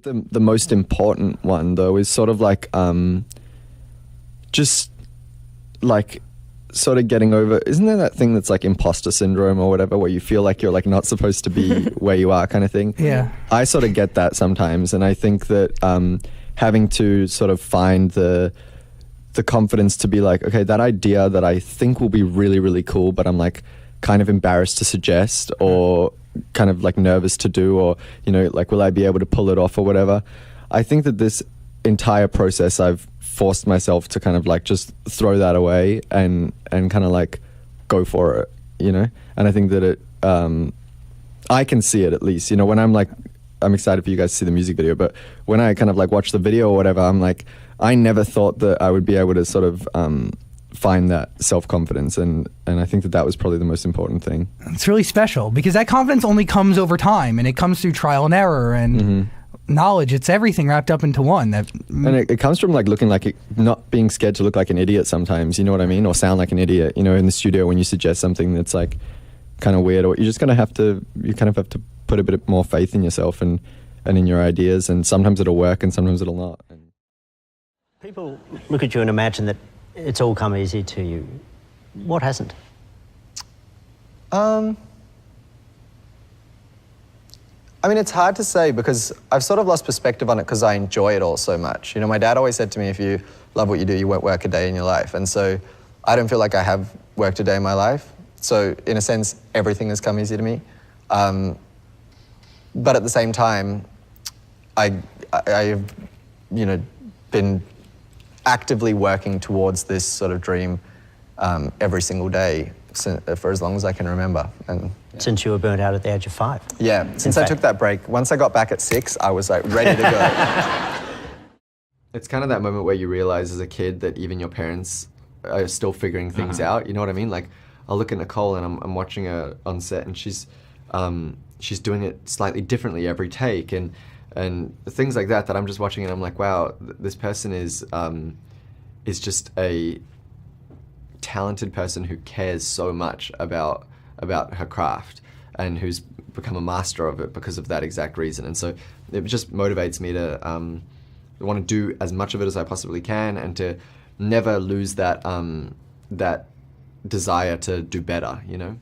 that the most important one though is sort of like just like sort of getting over, isn't there that thing that's like imposter syndrome or whatever, where you feel like you're like not supposed to be where you are kind of thing? Yeah. I sort of get that sometimes, and I think that having to sort of find the confidence to be like, okay, that idea that I think will be really, really cool, but I'm like kind of embarrassed to suggest or kind of like nervous to do, or, you know, like, will I be able to pull it off or whatever? I think that this entire process I've forced myself to kind of like just throw that away and kind of like go for it, you know? And I think that it, I can see it at least, you know, when I'm like, I'm excited for you guys to see the music video, but when I kind of like watch the video or whatever, I'm like, I never thought that I would be able to sort of find that self-confidence, and I think that was probably the most important thing. It's really special because that confidence only comes over time, and it comes through trial and error and knowledge. It's everything wrapped up into one. And it comes from like looking like not being scared to look like an idiot sometimes, you know what I mean? Or sound like an idiot, you know, in the studio when you suggest something that's like kind of weird, or you're just going to have to, you kind of have to put a bit more faith in yourself and in your ideas, and sometimes it'll work and sometimes it'll not. People look at you and imagine that it's all come easy to you. What hasn't? I mean, it's hard to say because I've sort of lost perspective on it because I enjoy it all so much. You know, my dad always said to me, if you love what you do, you won't work a day in your life. And so I don't feel like I have worked a day in my life. So in a sense, everything has come easy to me. But at the same time, I've, you know, been actively working towards this sort of dream every single day for as long as I can remember. And since you were burnt out at the age of 5? Yeah, since I took that break. Once I got back at 6, I was like ready to go. It's kind of that moment where you realize as a kid that even your parents are still figuring things out, you know what I mean? Like, I'll look at Nicole and I'm watching her on set, and she's doing it slightly differently every take, and things like that I'm just watching and I'm like, wow, this person is just a talented person who cares so much about her craft and who's become a master of it because of that exact reason. And so it just motivates me to want to do as much of it as I possibly can, and to never lose that that desire to do better, you know?